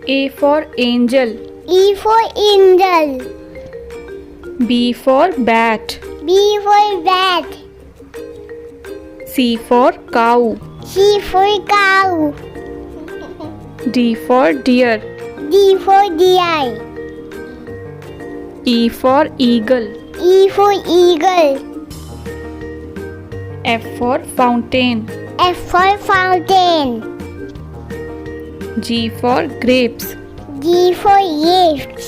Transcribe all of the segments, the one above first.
A for angel. E for angel. B for bat. B for bat. C for cow. C for cow. D for deer. D for deer. E for eagle. E for eagle. F for fountain. F for fountain. G for grapes. G for grapes.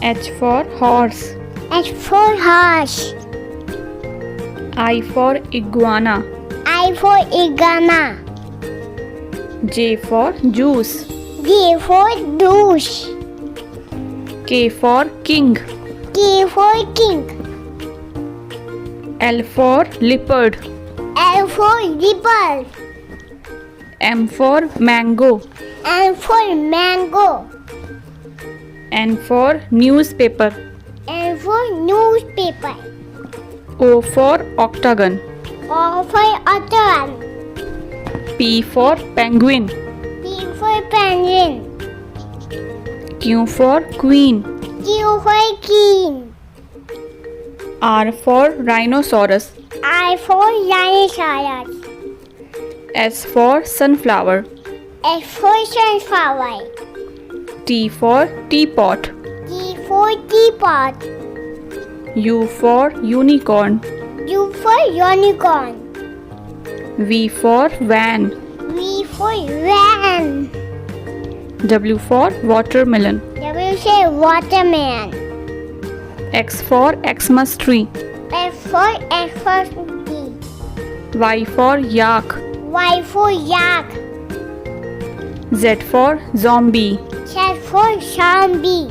H for horse. H for horse. I for iguana. I for iguana. J for juice. J for juice. K for king. K for king. L for leopard. L for leopard. M for mango. N for mango. N for newspaper. N for newspaper. O for octagon. O for otter. P for penguin. P for penguin. Q for queen. Q for king. R for rhinoceros. I for rhinoceros. S for sunflower. S for sunflower. T for teapot. T for teapot. U for unicorn. U for unicorn. V for van. V for van. W for watermelon. W for watermelon. X for Xmas tree. X for tree. Y for yak. Y for yak. Z for zombie. Z for zombie.